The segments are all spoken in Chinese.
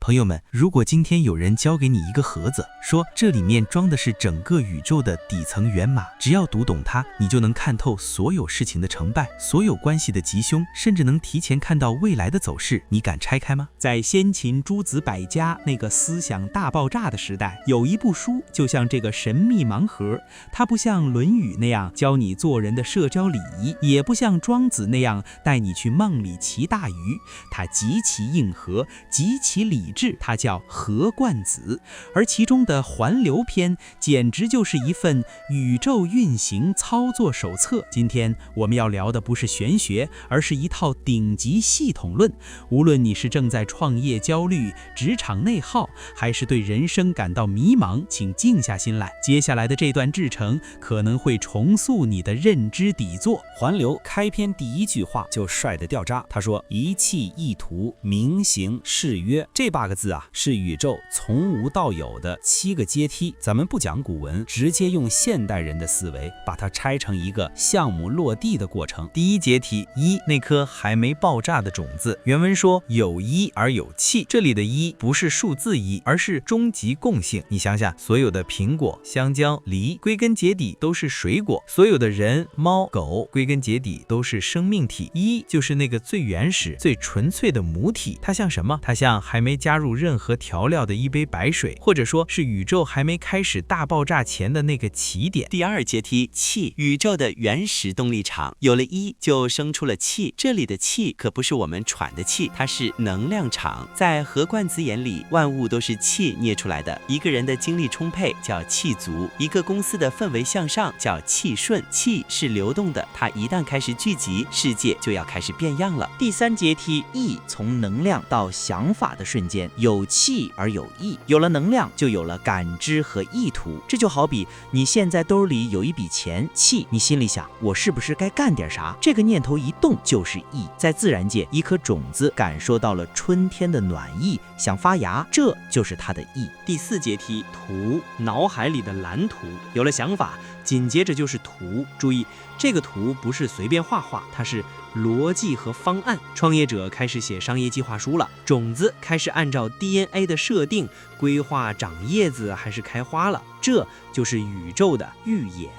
朋友们，如果今天有人交给你一个盒子，说这里面装的是整个宇宙的底层源码，只要读懂它，你就能看透所有事情的成败，所有关系的吉凶，甚至能提前看到未来的走势，你敢拆开吗？在先秦诸子百家那个思想大爆炸的时代，有一部书就像这个神秘盲盒，它不像《论语》那样教你做人的社交礼仪，也不像庄子那样带你去梦里骑大鱼，它极其硬核，极其理智，它叫《合贯子》，而其中的环流篇简直就是一份宇宙运行操作手册。今天我们要聊的不是玄学，而是一套顶级系统论。无论你是正在创业焦虑、职场内耗，还是对人生感到迷茫，请静下心来，接下来的这段制程可能会重塑你的认知底座。环流开篇第一句话就帅得掉渣，他说一气一图，名行誓约。这8个字啊，是宇宙从无到有的7个阶梯。咱们不讲古文，直接用现代人的思维，把它拆成一个项目落地的过程。第一阶梯，一，那颗还没爆炸的种子。原文说有一而有气，这里的一不是数字一，而是终极共性。你想想，所有的苹果、香蕉、梨，归根结底都是水果；所有的人、猫、狗，归根结底都是生命体。一就是那个最原始、最纯粹的母体。它像什么？它像还没加入任何调料的一杯白水，或者说是宇宙还没开始大爆炸前的那个起点。第二阶梯，气，宇宙的原始动力场。有了一，就生出了气。这里的气可不是我们喘的气，它是能量场。在合贯子眼里，万物都是气捏出来的。一个人的精力充沛叫气足，一个公司的氛围向上叫气顺。气是流动的，它一旦开始聚集，世界就要开始变样了。第三阶梯，意，从能量到想法的瞬间，有气而有意，有了能量就有了感知和意图。这就好比你现在兜里有一笔钱，气，你心里想我是不是该干点啥，这个念头一动就是意。在自然界，一颗种子感受到了春天的暖意，想发芽，这就是它的意。第四阶梯，图，脑海里的蓝图。有了想法，紧接着就是图。注意，这个图不是随便画画，它是逻辑和方案。创业者开始写商业计划书了，种子开始按照 DNA 的设定规划长叶子还是开花了，这就是宇宙的预演。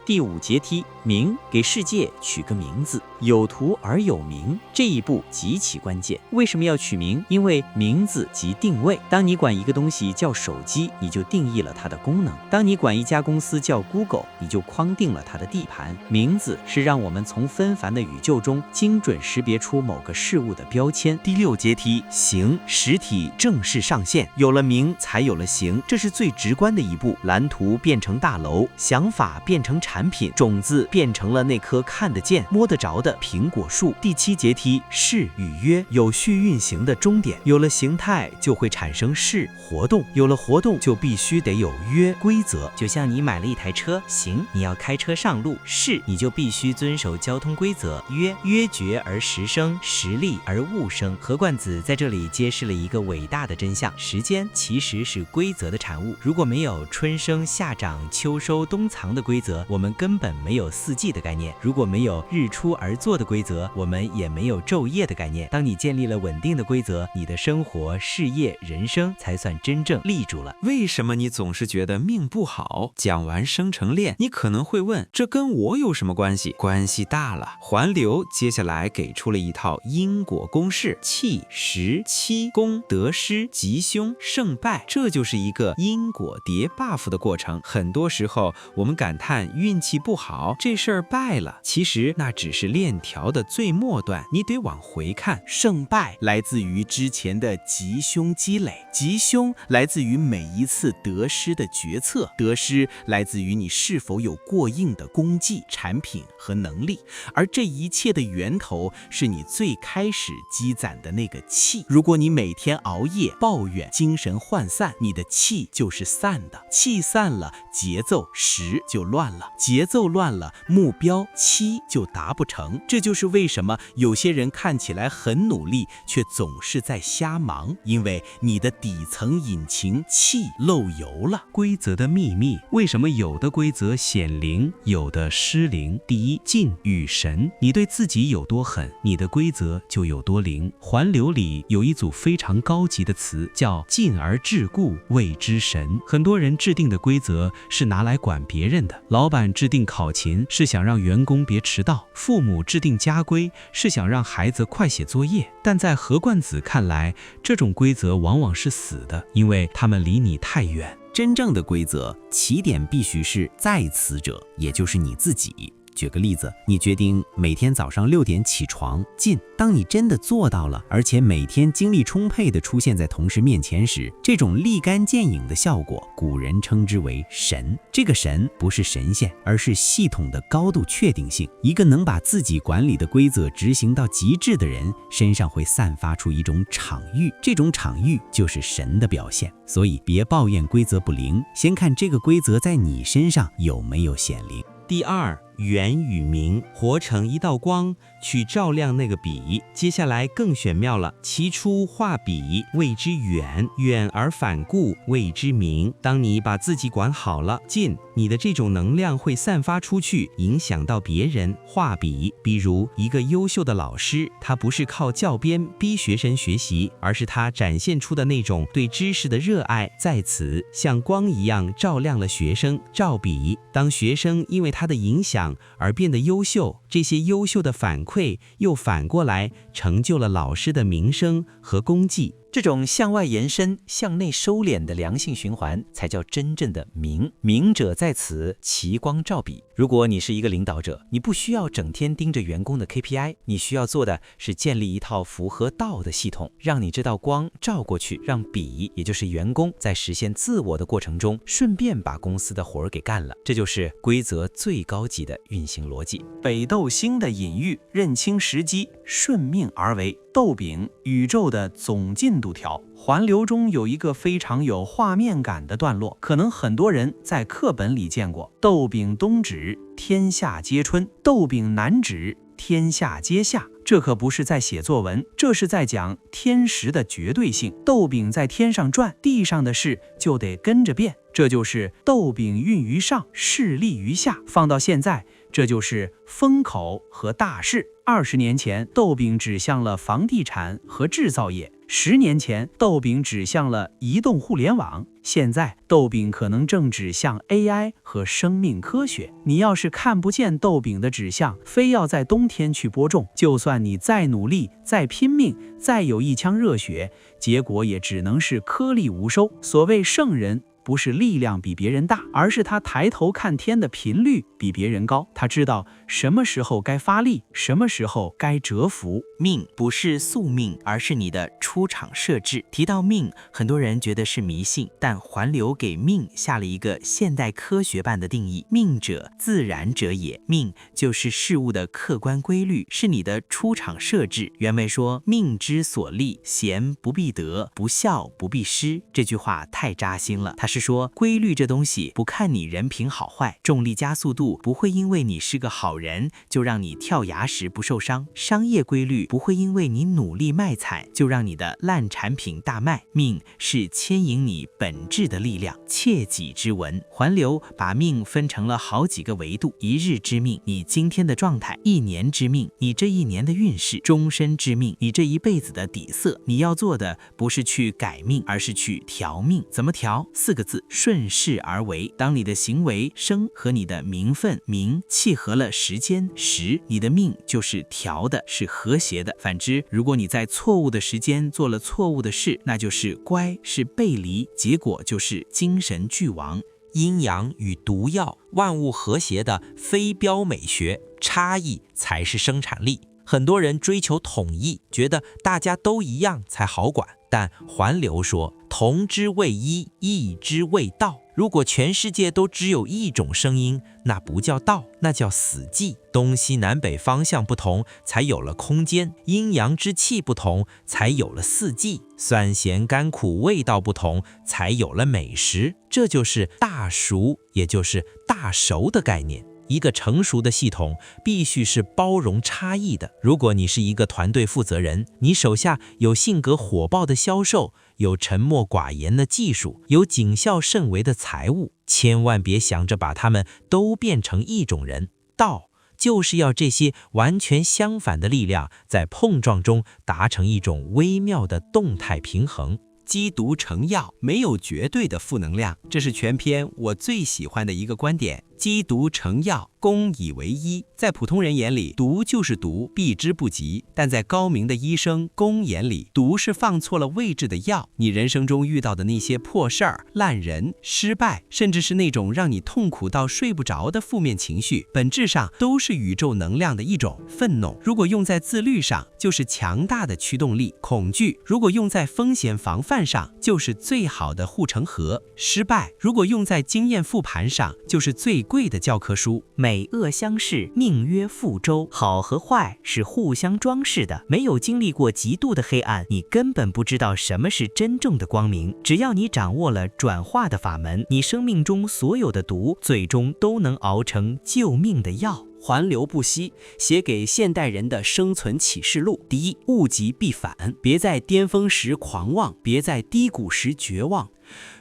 第五阶梯，名，给世界取个名字，有图而有名，这一步极其关键。为什么要取名？因为名字即定位。当你管一个东西叫手机，你就定义了它的功能；当你管一家公司叫 Google， 你就框定了它的地盘。名字是让我们从纷繁的宇宙中精准识别出某个事物的标签。第六阶梯，形，实体正式上线。有了名，才有了形，这是最直观的一步。蓝图变成大楼，想法变成产品，种子变成了那棵看得见、摸得着的苹果树。第七阶梯，事与约，有序运行的终点。有了形态，就会产生事，活动；有了活动，就必须得有约，规则。就像你买了一台车，行，你要开车上路；事，你就必须遵守交通规则；约，约决而时生，时立而物生。合贯子在这里揭示了一个伟大的真相：时间其实是规则的产物。如果没有春生夏长秋收冬藏的规则，我们根本没有四季的概念；如果没有日出而作的规则，我们也没有昼夜的概念。当你建立了稳定的规则，你的生活、事业、人生才算真正立住了。为什么你总是觉得命不好？讲完生成链，你可能会问，这跟我有什么关系？关系大了。环流接下来给出了一套因果公式：气、时、期、功、得失、吉凶、胜败，这就是一个因果叠 buff 的过程。很多时候我们感叹运气不好，这事儿败了，其实那只是链条的最末端，你得往回看。胜败来自于之前的吉凶积累，吉凶来自于每一次得失的决策，得失来自于你是否有过硬的功绩、产品和能力，而这一切的源头是你最开始积攒的那个气。如果你每天熬夜、抱怨、精神涣散，你的气就是散的，气散了，节奏时就乱了，节奏乱了，目标期就达不成。忙。这就是为什么有些人看起来很努力，却总是在瞎忙，因为你的底层引擎气漏油了。规则的秘密，为什么有的规则显灵，有的失灵？第一，尽与神。你对自己有多狠，你的规则就有多灵。环流里有一组非常高级的词，叫尽而治故，谓之神。很多人制定的规则是拿来管别人的，老板制定考勤是想让员工别迟到，父母制定家规是想让孩子快写作业。但在何冠子看来，这种规则往往是死的，因为他们离你太远。真正的规则起点必须是在此者，也就是你自己。举个例子，你决定每天早上6点起床，进。当你真的做到了，而且每天精力充沛地出现在同事面前时，这种立竿见影的效果，古人称之为神。这个神不是神仙，而是系统的高度确定性。一个能把自己管理的规则执行到极致的人，身上会散发出一种场域，这种场域就是神的表现。所以别抱怨规则不灵，先看这个规则在你身上有没有显灵。第二，圆与明，活成一道光，去照亮那个笔。接下来更玄妙了，其出画笔，谓之远，远而反顾，谓之明。当你把自己管好了，进，你的这种能量会散发出去，影响到别人。画笔，比如一个优秀的老师，他不是靠教鞭逼学生学习，而是他展现出的那种对知识的热爱，在此像光一样照亮了学生。照笔，当学生因为他的影响而变得优秀，这些优秀的反馈又反过来成就了老师的名声和功绩。这种向外延伸、向内收敛的良性循环，才叫真正的明。明者在此，其光照笔。如果你是一个领导者，你不需要整天盯着员工的 KPI， 你需要做的是建立一套符合道的系统，让你这道光照过去，让笔，也就是员工，在实现自我的过程中，顺便把公司的活儿给干了。这就是规则最高级的运行逻辑。北斗星的隐喻，认清时机，顺命而为。豆饼，宇宙的总进度条。环流中有一个非常有画面感的段落，可能很多人在课本里见过。豆饼东指，天下皆春；豆饼南指，天下皆夏。这可不是在写作文，这是在讲天时的绝对性。豆饼在天上转，地上的事就得跟着变。这就是豆饼运于上，势利于下。放到现在，这就是风口和大势。20年前，豆饼指向了房地产和制造业；10年前，豆饼指向了移动互联网；现在，豆饼可能正指向 AI 和生命科学。你要是看不见豆饼的指向，非要在冬天去播种，就算你再努力、再拼命、再有一腔热血，结果也只能是颗粒无收。所谓圣人，不是力量比别人大，而是他抬头看天的频率比别人高。他知道什么时候该发力，什么时候该蛰伏。命不是宿命，而是你的出场设置。提到命，很多人觉得是迷信，但环流给命下了一个现代科学般的定义：命者，自然者也。命就是事物的客观规律，是你的出场设置。原文说：“命之所立，贤不必得，不孝不必失。”这句话太扎心了。他是说，规律这东西不看你人品好坏，重力加速度不会因为你是个好人就让你跳崖时不受伤，商业规律不会因为你努力卖惨就让你的烂产品大卖。命是牵引你本质的力量，切己之文。环流把命分成了好几个维度：一日之命，你今天的状态；一年之命，你这一年的运势；终身之命，你这一辈子的底色。你要做的不是去改命，而是去调命。怎么调？4个字：顺势而为。当你的行为生和你的名分名契合了时间时，你的命就是调的，是和谐的。反之，如果你在错误的时间做了错误的事，那就是乖，是背离，结果就是精神俱亡。阴阳与毒药，万物和谐的非标美学，差异才是生产力。很多人追求统一，觉得大家都一样才好管，但环流说，同之谓一，异之谓道。如果全世界都只有一种声音，那不叫道，那叫死寂。东西南北方向不同，才有了空间；阴阳之气不同，才有了四季；酸咸甘苦味道不同，才有了美食。这就是大熟，也就是大熟的概念。一个成熟的系统必须是包容差异的。如果你是一个团队负责人，你手下有性格火爆的销售，有沉默寡言的技术，有谨效甚微的财务，千万别想着把他们都变成一种人。道就是要这些完全相反的力量在碰撞中达成一种微妙的动态平衡。积毒成药，没有绝对的负能量，这是全篇我最喜欢的一个观点。积毒成药，攻以为医。在普通人眼里，毒就是毒，避之不及；但在高明的医生攻眼里，毒是放错了位置的药。你人生中遇到的那些破事儿、烂人、失败，甚至是那种让你痛苦到睡不着的负面情绪，本质上都是宇宙能量的一种愤怒。如果用在自律上，就是强大的驱动力；恐惧如果用在风险防范上，就是最好的护城河；失败如果用在经验复盘上，就是最贵的教科书。美恶相视，命曰覆舟。好和坏是互相装饰的，没有经历过极度的黑暗，你根本不知道什么是真正的光明。只要你掌握了转化的法门，你生命中所有的毒，最终都能熬成救命的药。环流不息，写给现代人的生存启示录。第一，物极必反，别在巅峰时狂妄，别在低谷时绝望。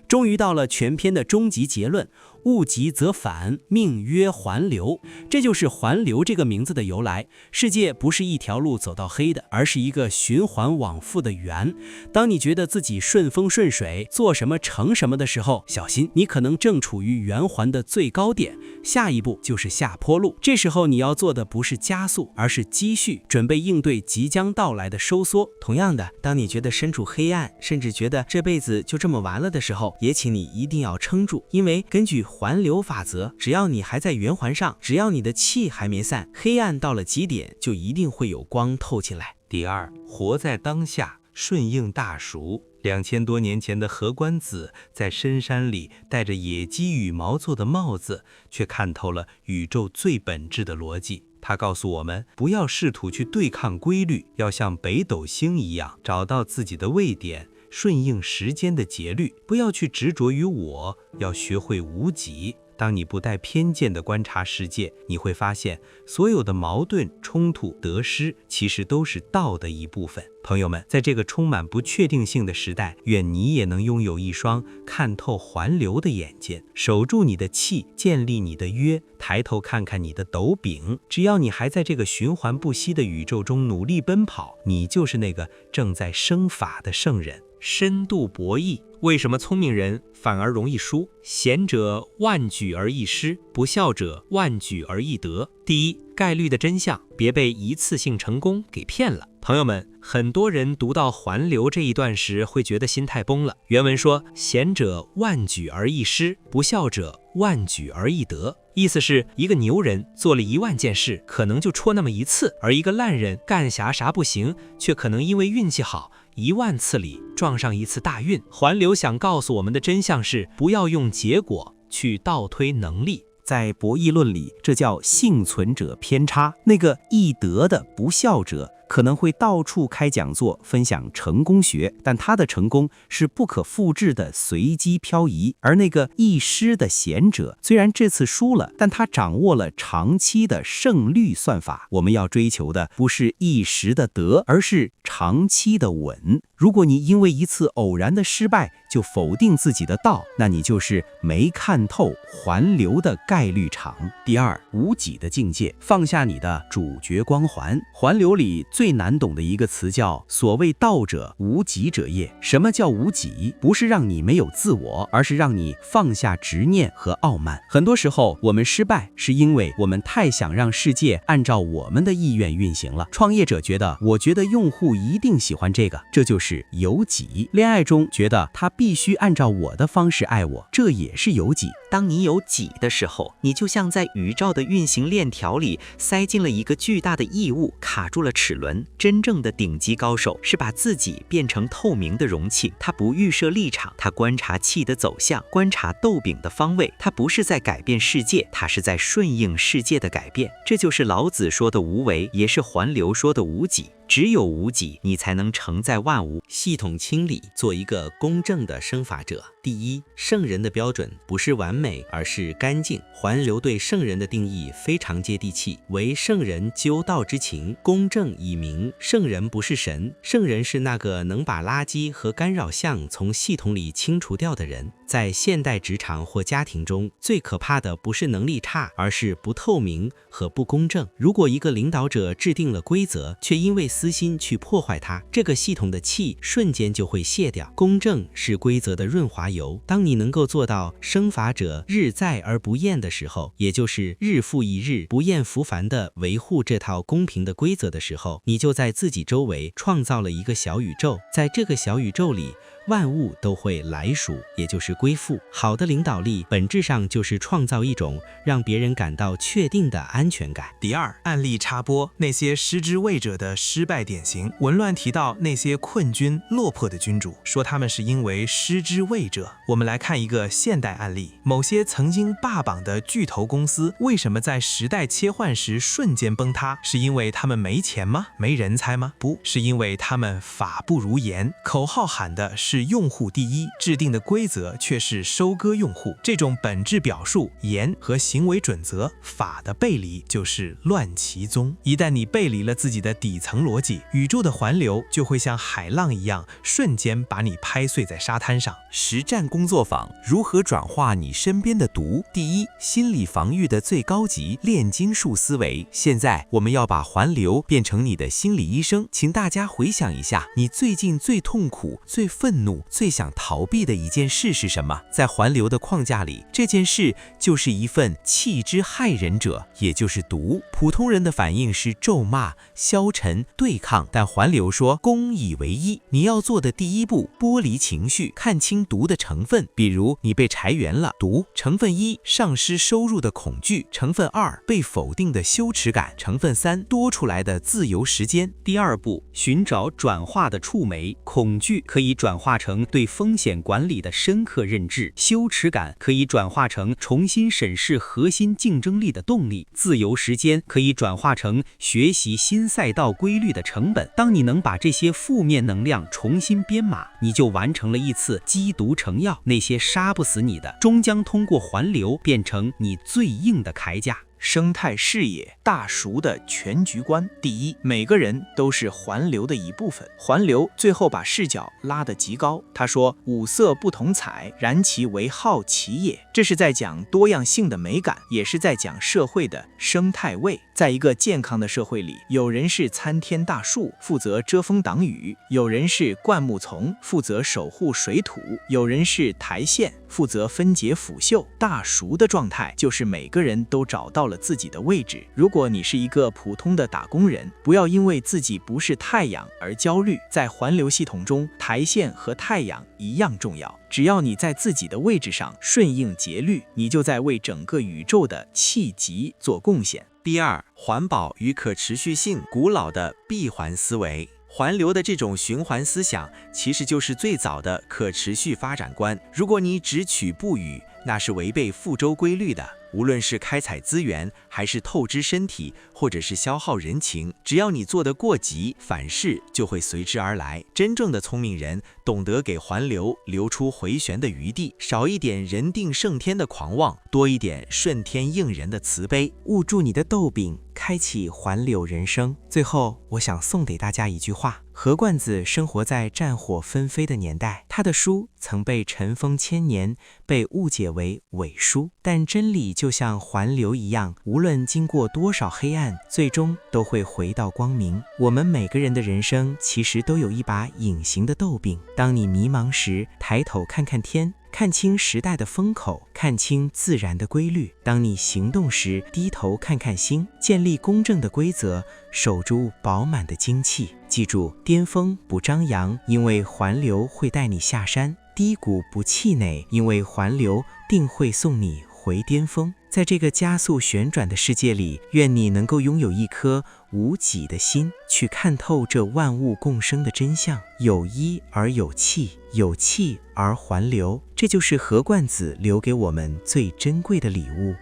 终于到了全篇的终极结论，物极则反，命曰环流。这就是环流这个名字的由来。世界不是一条路走到黑的，而是一个循环往复的圆。当你觉得自己顺风顺水，做什么成什么的时候，小心，你可能正处于圆环的最高点，下一步就是下坡路。这时候你要做的不是加速，而是积蓄，准备应对即将到来的收缩。同样的，当你觉得身处黑暗，甚至觉得这辈子就这么完了的时候，也请你一定要撑住，因为根据环流法则，只要你还在圆环上，只要你的气还没散，黑暗到了极点，就一定会有光透进来。第二，活在当下，顺应大熟。2000多年前的何官子在深山里戴着野鸡羽毛做的帽子，却看透了宇宙最本质的逻辑。他告诉我们，不要试图去对抗规律，要像北斗星一样找到自己的位点，顺应时间的节律，不要去执着于我，要学会无己。当你不带偏见地观察世界，你会发现所有的矛盾、冲突、得失，其实都是道的一部分。朋友们，在这个充满不确定性的时代，愿你也能拥有一双看透环流的眼睛，守住你的气，建立你的约，抬头看看你的斗柄。只要你还在这个循环不息的宇宙中努力奔跑，你就是那个正在生法的圣人。深度博弈，为什么聪明人反而容易输？贤者万举而一失，不孝者万举而一得。第一，概率的真相，别被一次性成功给骗了。朋友们，很多人读到环流这一段时会觉得心态崩了。原文说，贤者万举而一失，不孝者万举而一得。意思是一个牛人做了10000件事，可能就戳那么一次，而一个烂人干啥不行，却可能因为运气好，10000次里撞上一次大运。环流想告诉我们的真相是，不要用结果去倒推能力。在博弈论里，这叫幸存者偏差。那个易得的不孝者可能会到处开讲座，分享成功学，但他的成功是不可复制的随机漂移。而那个易失的贤者，虽然这次输了，但他掌握了长期的胜率算法。我们要追求的不是一时的得，而是长期的稳。如果你因为一次偶然的失败就否定自己的道，那你就是没看透环流的概率场。第二，无己的境界，放下你的主角光环。环流里最难懂的一个词叫所谓道者无己者也。什么叫无己？不是让你没有自我，而是让你放下执念和傲慢。很多时候我们失败是因为我们太想让世界按照我们的意愿运行了。创业者觉得我觉得用户一定喜欢这个，这就是有己。恋爱中觉得他必须按照我的方式爱我，这也是有己。当你有己的时候，你就像在宇宙的运行链条里塞进了一个巨大的异物，卡住了齿轮。真正的顶级高手是把自己变成透明的容器，他不预设立场，他观察气的走向，观察豆饼的方位。他不是在改变世界，他是在顺应世界的改变。这就是老子说的无为，也是环流说的无己。只有无己，你才能承载万物。系统清理，做一个公正的生法者。第一，圣人的标准不是完美，而是干净。环流对圣人的定义非常接地气，为圣人究道之情，公正以明。圣人不是神，圣人是那个能把垃圾和干扰项从系统里清除掉的人。在现代职场或家庭中，最可怕的不是能力差，而是不透明和不公正。如果一个领导者制定了规则，却因为私心去破坏它，这个系统的气瞬间就会泄掉。公正是规则的润滑油。当你能够做到生法者日在而不厌的时候，也就是日复一日不厌浮烦地维护这套公平的规则的时候，你就在自己周围创造了一个小宇宙。在这个小宇宙里，万物都会来属，也就是归附。好的领导力本质上就是创造一种让别人感到确定的安全感。第二，案例插播那些失之谓者的失败典型。文乱提到那些困军落魄的君主，说他们是因为失之谓者。我们来看一个现代案例，某些曾经霸榜的巨头公司，为什么在时代切换时瞬间崩塌？是因为他们没钱吗？没人才吗？不是，因为他们法不如严，口号喊的是用户第一，制定的规则却是收割用户。这种本质表述，严和行为准则，法的背离就是乱其宗。一旦你背离了自己的底层逻辑，宇宙的环流就会像海浪一样，瞬间把你拍碎在沙滩上。实战工作坊，如何转化你身边的毒？第一，心理防御的最高级炼金术思维。现在我们要把环流变成你的心理医生，请大家回想一下，你最近最痛苦、最愤怒、最想逃避的一件事是什么？在环流的框架里，这件事就是一份气之害人者，也就是毒。普通人的反应是咒骂、消沉、对抗，但环流说公以为一。你要做的第一步，剥离情绪，看清毒的成分。比如你被裁员了，毒成分一，丧失收入的恐惧；成分二，被否定的羞耻感；成分三，多出来的自由时间。第二步，寻找转化的触媒。恐惧可以转化成对风险管理的深刻认知，羞耻感可以转化成重新审视核心竞争力的动力，自由时间可以转化成学习新赛道规律的成本。当你能把这些负面能量重新编码，你就完成了一次积毒成药。那些杀不死你的，终将通过环流变成你最硬的铠甲。生态视野，大熟的全局观。第一，每个人都是环流的一部分。环流最后把视角拉得极高，他说五色不同彩，然其为好奇也。这是在讲多样性的美感，也是在讲社会的生态味。在一个健康的社会里，有人是参天大树，负责遮风挡雨；有人是灌木丛，负责守护水土；有人是苔藓，负责分解腐朽。大熟的状态就是每个人都找到了自己的位置。如果你是一个普通的打工人，不要因为自己不是太阳而焦虑。在环流系统中，苔藓和太阳一样重要。只要你在自己的位置上顺应节律，你就在为整个宇宙的气极做贡献。第二，环保与可持续性，古老的闭环思维。环流的这种循环思想，其实就是最早的可持续发展观。如果你只取不予，那是违背复周规律的。无论是开采资源，还是透支身体，或者是消耗人情，只要你做得过急，反噬就会随之而来。真正的聪明人懂得给环流留出回旋的余地，少一点人定胜天的狂妄，多一点顺天应人的慈悲。捂住你的豆柄，开启环流人生。最后，我想送给大家一句话：何冠子生活在战火纷飞的年代，他的书曾被尘封千年，被误解为伪书。但真理就像环流一样，无论经过多少黑暗，最终都会回到光明。我们每个人的人生其实都有一把隐形的豆柄。当你迷茫时，抬头看看天，看清时代的风口，看清自然的规律。当你行动时，低头看看星，建立公正的规则，守住饱满的精气。记住，巅峰不张扬，因为环流会带你下山；低谷不气馁，因为环流定会送你回巅峰。在这个加速旋转的世界里，愿你能够拥有一颗无己的心，去看透这万物共生的真相。有一而有气，有气而环流，这就是何冠子留给我们最珍贵的礼物。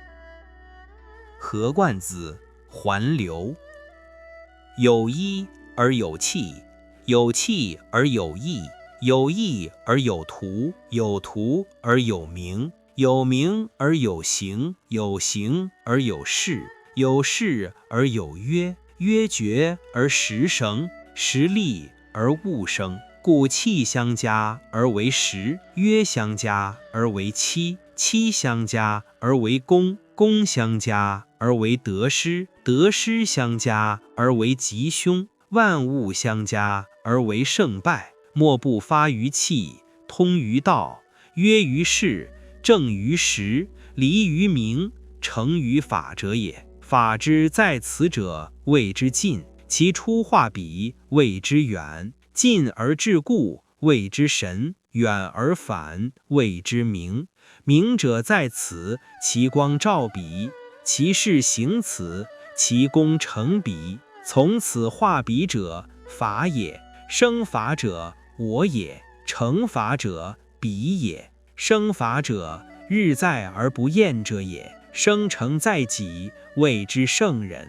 何冠子，环流。有一而有气，有气而有义，有义而有图，有图而有名，有名而有形，有形而有事，有事而有约，约决而时生，时立而物生。故气相加而为时，约相加而为期，期相加而为功，功相加而为得失，得失相加而为吉凶，万物相加而为胜败。莫不发于气，通于道，约于事，正于时，离于名，成于法者也。法之在此者，谓之近；其出化彼，谓之远。近而至故，谓之神；远而反，谓之明。明者在此，其光照彼，其事行此，其功成彼。从此化彼者，法也；生法者，我也；成法者，彼也。生法者，日在而不厌者也；生成在己，谓之圣人。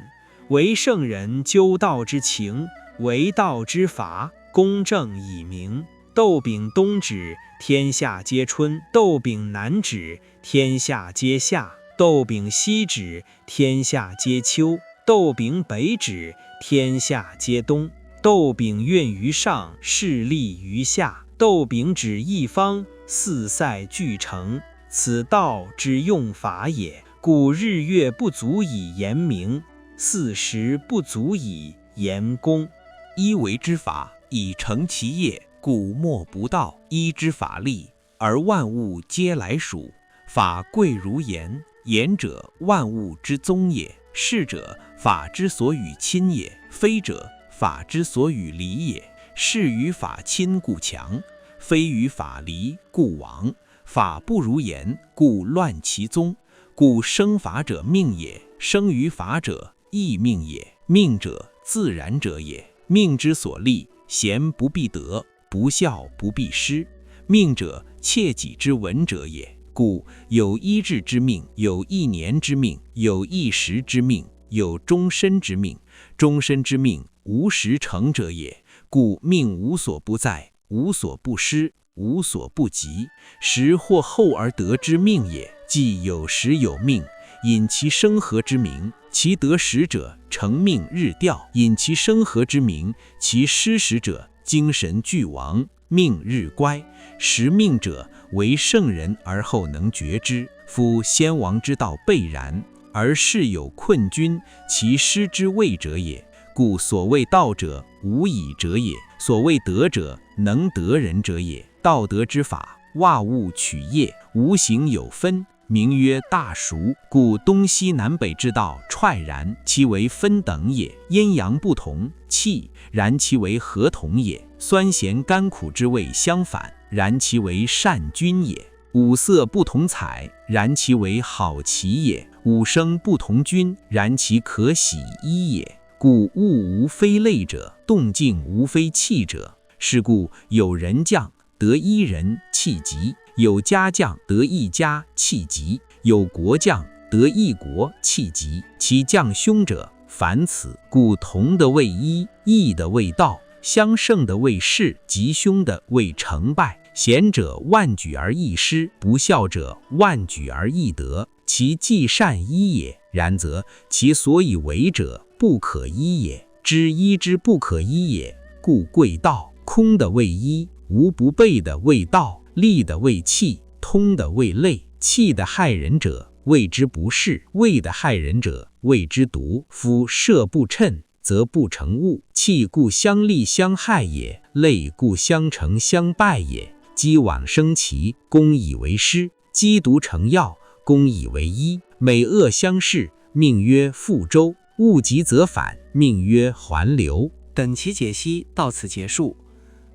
为圣人，究道之情，为道之法，公正以明。豆饼冬止，天下皆春；豆饼南止，天下皆夏；豆饼西止，天下皆秋；豆饼北止，天下皆冬。豆饼运于上，势利于下；豆饼止一方，四塞俱成。此道之用法也。故日月不足以言明，四时不足以言功。一为之法，以成其业，故莫不道。一之法力，而万物皆来属。法贵如言，言者万物之宗也。是者，法之所与亲也；非者，法之所与离也。是与法亲故强，非与法离故亡。法不如言，故乱其宗。故生法者命也，生于法者亦命也。命者，自然者也。命之所立，贤不必得，不孝不必失。命者，切己之文者也。故有一日之命，有一年之命，有一时之命，有终身之命。终身之命，无时成者也。故命无所不在，无所不失，无所不及。时或后而得之命也。即有时有命，引其生合之名，其得时者，成命日调；引其生合之名，其失时者，精神俱亡，命日乖。时命者，为圣人而后能觉之。夫先王之道备然，而事有困君，其失之谓者也。故所谓道者，无以者也；所谓德者，能得人者也。道德之法，万物取业，无形有分，名曰大熟。故东西南北之道踹然，其为分等也。阴阳不同，气然其为合同也。酸咸甘苦之味相反，然其为善均也。五色不同彩，然其为好奇也。五声不同均，然其可喜一也。故物无非类者，动静无非气者。是故有人将得一人，气急；有家将得一家，气急；有国将得一国，气急。其将凶者，凡此。故同的谓一，异的谓道，相胜的谓势，吉凶的谓成败。贤者万举而易失，不孝者万举而易得。其既善一也，然则其所以为者不可一也。知一之不可一也，故贵道。空的谓一，无不备的谓道，利的谓气，通的谓类。气的害人者，谓之不是；味的害人者，谓之毒。夫射不称，则不成物。气故相利相害也，类故相成相败也。积往生其，功以为师；积毒成药，功以为医。美恶相视，命曰覆舟；物极则反，命曰环流。本期解析到此结束。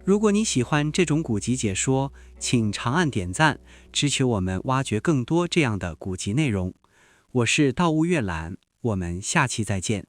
如果你喜欢这种古籍解说，请长按点赞，支持我们挖掘更多这样的古籍内容。我是道物阅览，我们下期再见。